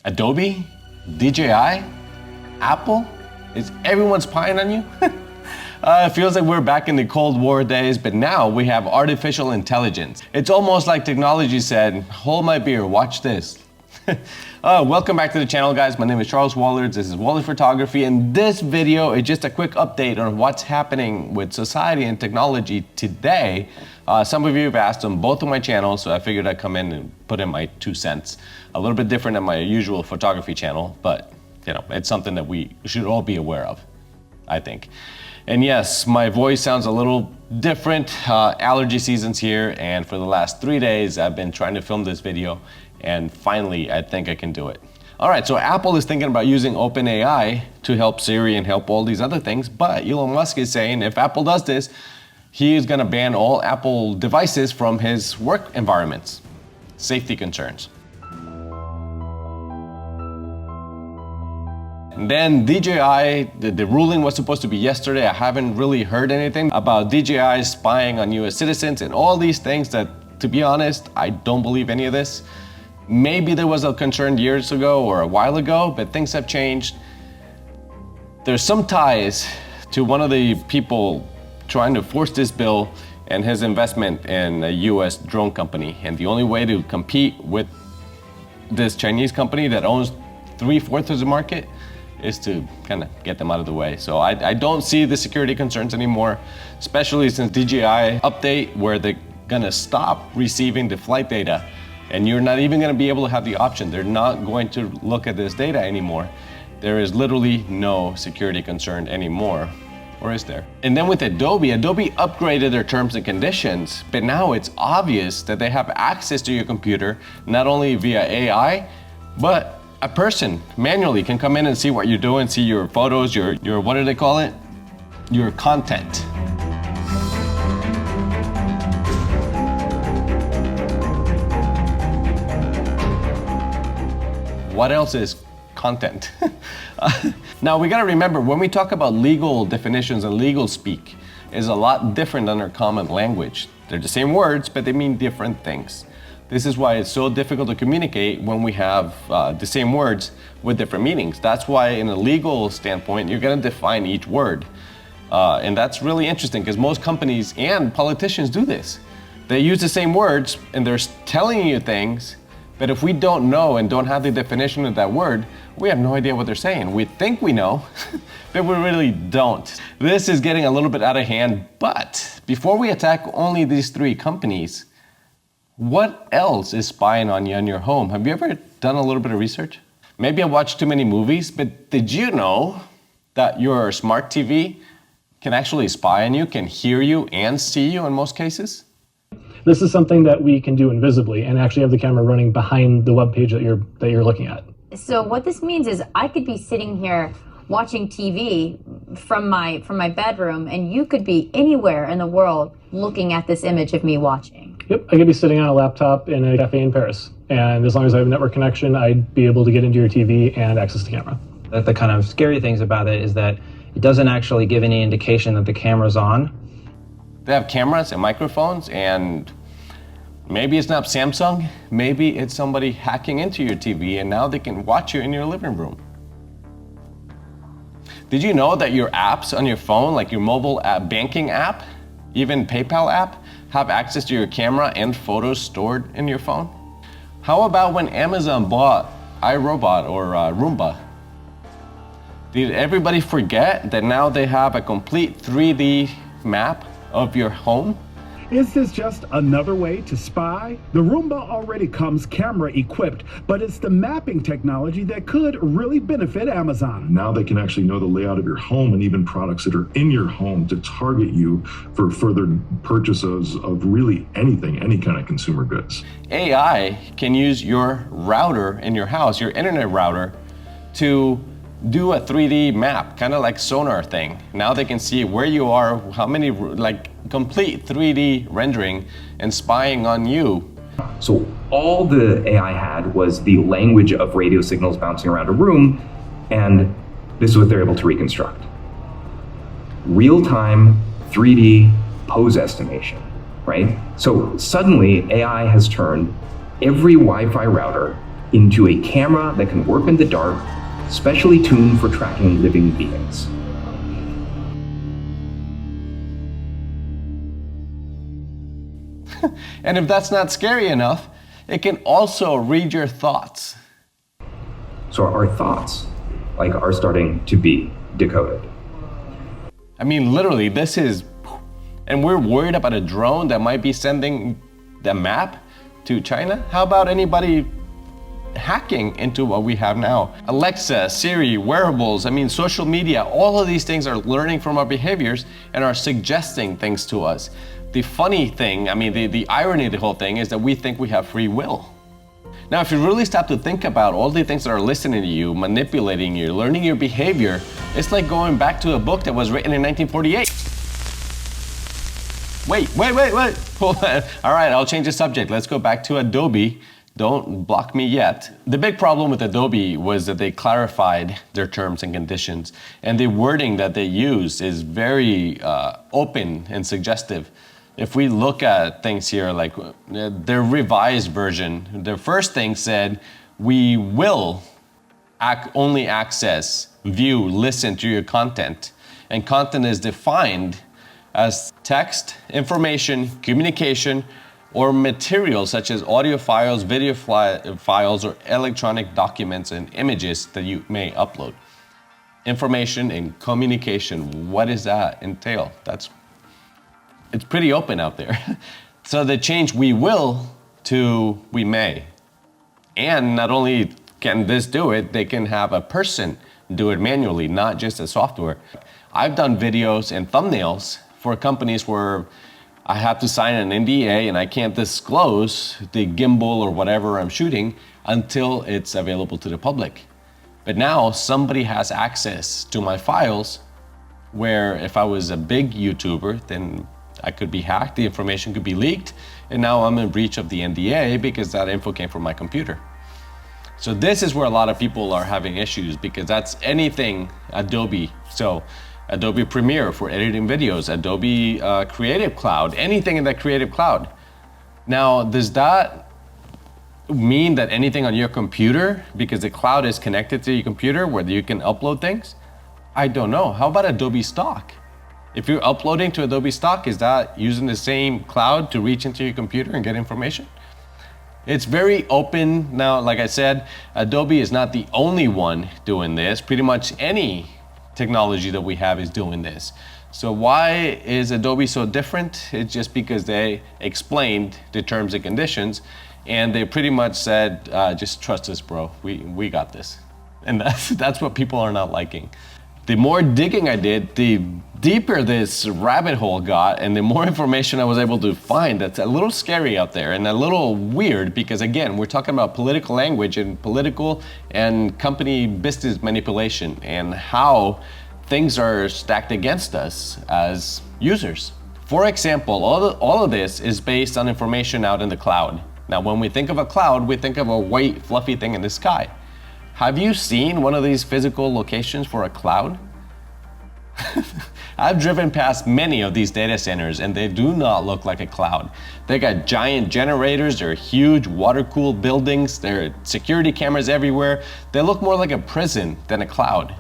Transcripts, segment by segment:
Adobe? DJI? Apple? Is everyone spying on you? It feels like we're back in the Cold War days, but now we have artificial intelligence. It's almost like technology said, hold my beer, watch this. Welcome back to the channel, guys. My name is Charles Wollertz. This is Wollertz Photography, and this video is just a quick update on what's happening with society and technology today. Some of you have asked on both of my channels, so I figured I'd come in and put in my 2 cents. A little bit different than my usual photography channel, but you know, it's something that we should all be aware of, I think. And yes, my voice sounds a little different. Allergy season's here, and for the last 3 days, I've been trying to film this video, and finally, I think I can do it. All right, so Apple is thinking about using OpenAI to help Siri and help all these other things, but Elon Musk is saying if Apple does this, he is gonna ban all Apple devices from his work environments. Safety concerns. And then DJI, the ruling was supposed to be yesterday. I haven't really heard anything about DJI spying on US citizens and all these things that, to be honest, I don't believe any of this. Maybe there was a concern years ago or a while ago, but things have changed. There's some ties to one of the people trying to force this bill and his investment in a US drone company. And the only way to compete with this Chinese company that owns 3/4 of the market is to kind of get them out of the way. So I don't see the security concerns anymore, especially since DJI update where they're gonna stop receiving the flight data, and you're not even gonna be able to have the option. They're not going to look at this data anymore. There is literally no security concern anymore, or is there? And then with Adobe upgraded their terms and conditions, but now it's obvious that they have access to your computer, not only via AI, but a person manually can come in and see what you're doing, see your photos, your what do they call it? Your content. What else is content? Now we gotta remember, when we talk about legal definitions and legal speak, is a lot different than our common language. They're the same words, but they mean different things. This is why it's so difficult to communicate when we have the same words with different meanings. That's why in a legal standpoint, you're gonna define each word. And that's really interesting because most companies and politicians do this. They use the same words and they're telling you things, but if we don't know and don't have the definition of that word, we have no idea what they're saying. We think we know, but we really don't. This is getting a little bit out of hand, but before we attack only these 3 companies, what else is spying on you in your home? Have you ever done a little bit of research? Maybe I watched too many movies, but did you know that your smart TV can actually spy on you, can hear you and see you in most cases? This is something that we can do invisibly and actually have the camera running behind the web page that you're looking at. So what this means is I could be sitting here watching TV from my bedroom, and you could be anywhere in the world looking at this image of me watching. Yep, I could be sitting on a laptop in a cafe in Paris, and as long as I have a network connection, I'd be able to get into your TV and access the camera. The kind of scary things about it is that it doesn't actually give any indication that the camera's on. They have cameras and microphones, and maybe it's not Samsung, maybe it's somebody hacking into your TV, and now they can watch you in your living room. Did you know that your apps on your phone, like your mobile app, banking app, even PayPal app, have access to your camera and photos stored in your phone? How about when Amazon bought iRobot or Roomba? Did everybody forget that now they have a complete 3D map of your home? Is this just another way to spy? The Roomba already comes camera equipped, but it's the mapping technology that could really benefit Amazon. Now they can actually know the layout of your home and even products that are in your home to target you for further purchases of really anything, any kind of consumer goods. AI can use your router in your house, your internet router, to do a 3D map, kind of like sonar thing. Now they can see where you are, how many, like complete 3D rendering and spying on you. So all the AI had was the language of radio signals bouncing around a room, and this is what they're able to reconstruct. Real-time 3D pose estimation, right? So suddenly AI has turned every Wi-Fi router into a camera that can work in the dark, specially tuned for tracking living beings. And if that's not scary enough, it can also read your thoughts. So our thoughts, are starting to be decoded. I mean, literally, this is, and we're worried about a drone that might be sending the map to China? How about anybody hacking into what we have now? Alexa, Siri, wearables, social media, all of these things are learning from our behaviors and are suggesting things to us. The funny thing, the irony of the whole thing is that we think we have free will. Now, if you really stop to think about all the things that are listening to you, manipulating you, learning your behavior, it's like going back to a book that was written in 1948. Wait. Hold on. All right, I'll change the subject. Let's go back to Adobe. Don't block me yet. The big problem with Adobe was that they clarified their terms and conditions, and the wording that they use is very open and suggestive. If we look at things here, like their revised version, the first thing said, we will only access, view, listen to your content. And content is defined as text, information, communication, or materials such as audio files, video files, or electronic documents and images that you may upload. Information and communication, what does that entail? It's pretty open out there. So they changed we will to we may. And not only can this do it, they can have a person do it manually, not just a software. I've done videos and thumbnails for companies where I have to sign an NDA and I can't disclose the gimbal or whatever I'm shooting until it's available to the public. But now somebody has access to my files, where if I was a big YouTuber, then I could be hacked, the information could be leaked, and now I'm in breach of the NDA because that info came from my computer. So this is where a lot of people are having issues, because that's anything Adobe. So Adobe Premiere for editing videos, Adobe Creative Cloud, anything in that Creative Cloud. Now, does that mean that anything on your computer, because the cloud is connected to your computer, whether you can upload things? I don't know. How about Adobe Stock? If you're uploading to Adobe Stock, is that using the same cloud to reach into your computer and get information? It's very open. Now, like I said, Adobe is not the only one doing this. Pretty much any technology that we have is doing this. So why is Adobe so different? It's just because they explained the terms and conditions, and they pretty much said, just trust us, bro. We got this. And that's what people are not liking. The more digging I did, the deeper this rabbit hole got, and the more information I was able to find. That's a little scary out there and a little weird, because again, we're talking about political language and political and company business manipulation and how things are stacked against us as users. For example, all of this is based on information out in the cloud. Now, when we think of a cloud, we think of a white, fluffy thing in the sky. Have you seen one of these physical locations for a cloud? I've driven past many of these data centers and they do not look like a cloud. They got giant generators, they're huge water-cooled buildings, there are security cameras everywhere. They look more like a prison than a cloud.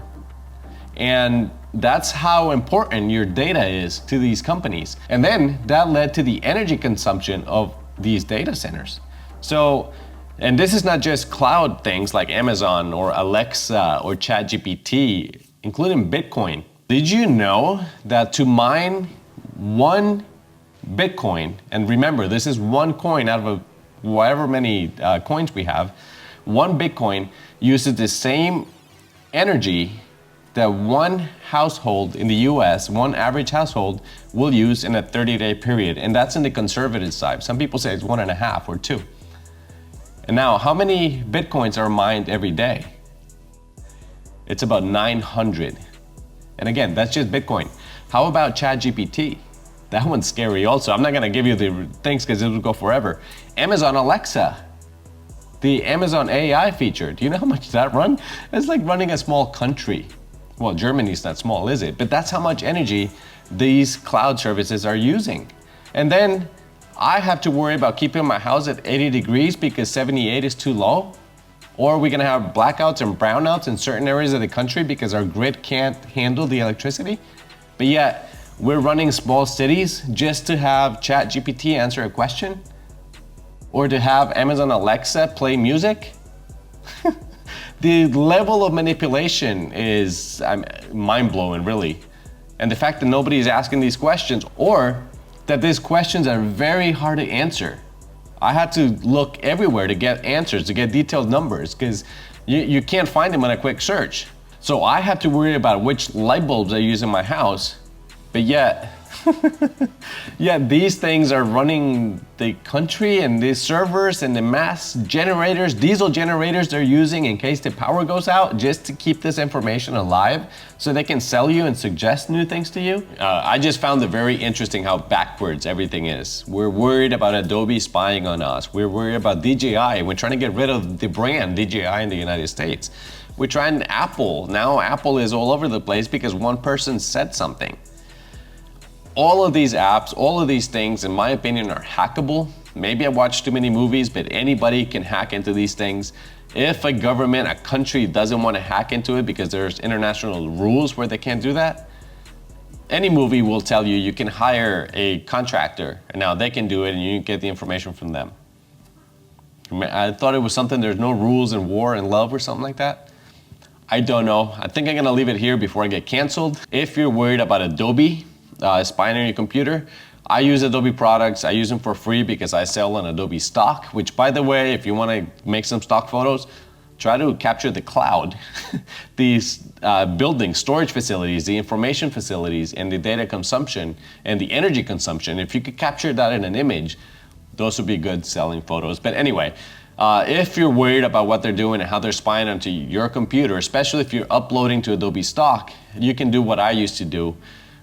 And that's how important your data is to these companies. And then that led to the energy consumption of these data centers. So, and this is not just cloud things like Amazon or Alexa or ChatGPT, including Bitcoin. Did you know that to mine one Bitcoin, and remember, this is one coin out of however many coins we have, one Bitcoin uses the same energy that one household in the US, one average household, will use in a 30-day period. And that's in the conservative side. Some people say it's 1.5 or 2. And now, how many Bitcoins are mined every day? It's about 900. And again, that's just Bitcoin. How about ChatGPT? That one's scary also. I'm not gonna give you the things because it will go forever. Amazon Alexa, the Amazon AI feature. Do you know how much that runs? It's like running a small country. Well, Germany's not small, is it? But that's how much energy these cloud services are using. And then I have to worry about keeping my house at 80 degrees because 78 is too low. Or we're gonna have blackouts and brownouts in certain areas of the country because our grid can't handle the electricity. But yet, we're running small cities just to have ChatGPT answer a question or to have Amazon Alexa play music. The level of manipulation is mind-blowing, really. And the fact that nobody is asking these questions, or that these questions are very hard to answer. I had to look everywhere to get answers, to get detailed numbers, because you can't find them on a quick search. So I have to worry about which light bulbs I use in my house, but yet, these things are running the country, and these servers and the mass generators, diesel generators they're using in case the power goes out just to keep this information alive so they can sell you and suggest new things to you. I just found it very interesting how backwards everything is. We're worried about Adobe spying on us. We're worried about DJI. We're trying to get rid of the brand DJI in the United States. We're trying Apple. Now Apple is all over the place because one person said something. All of these apps, all of these things, in my opinion, are hackable. Maybe I watch too many movies, but anybody can hack into these things. If a government, a country doesn't want to hack into it because there's international rules where they can't do that, any movie will tell you you can hire a contractor, and now they can do it and you can get the information from them. I thought it was something, there's no rules in war and love or something like that. I don't know. I think I'm gonna leave it here before I get canceled. If you're worried about Adobe, spying on your computer, I use Adobe products. I use them for free because I sell on Adobe stock, which, by the way, if you want to make some stock photos, try to capture the cloud. These building storage facilities, the information facilities, and the data consumption and the energy consumption, if you could capture that in an image, those would be good selling photos. But anyway, if you're worried about what they're doing and how they're spying onto your computer, especially if you're uploading to Adobe stock, you can do what I used to do.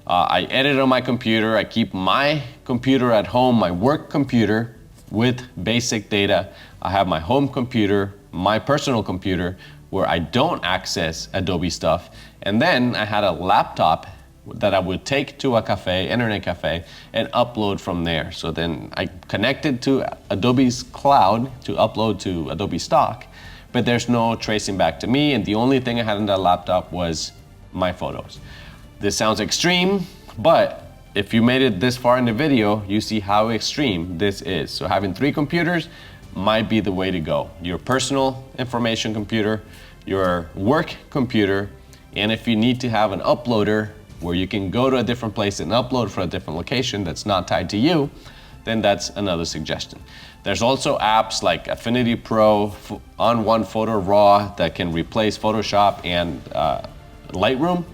I edit on my computer. I keep my computer at home, my work computer, with basic data. I have my home computer, my personal computer, where I don't access Adobe stuff. And then I had a laptop that I would take to a cafe, internet cafe, and upload from there. So then I connected to Adobe's cloud to upload to Adobe stock, but there's no tracing back to me. And the only thing I had on that laptop was my photos. This sounds extreme, but if you made it this far in the video, you see how extreme this is. So having 3 computers might be the way to go. Your personal information computer, your work computer, and if you need to have an uploader where you can go to a different place and upload for a different location that's not tied to you, then that's another suggestion. There's also apps like Affinity Pro, on one Photo Raw that can replace Photoshop and Lightroom.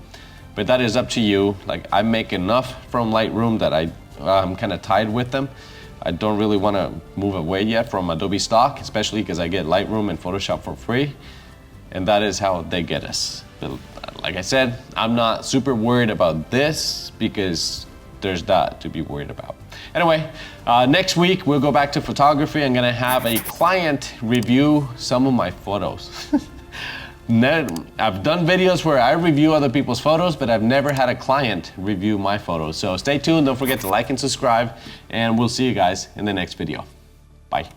But that is up to you. Like, I make enough from Lightroom that I'm kind of tied with them. I don't really want to move away yet from Adobe stock, especially because I get Lightroom and Photoshop for free. And that is how they get us. But like I said, I'm not super worried about this because there's that to be worried about. Anyway, next week we'll go back to photography. I'm gonna have a client review some of my photos. I've done videos where I review other people's photos, but I've never had a client review my photos. So stay tuned, don't forget to like and subscribe, and we'll see you guys in the next video. Bye.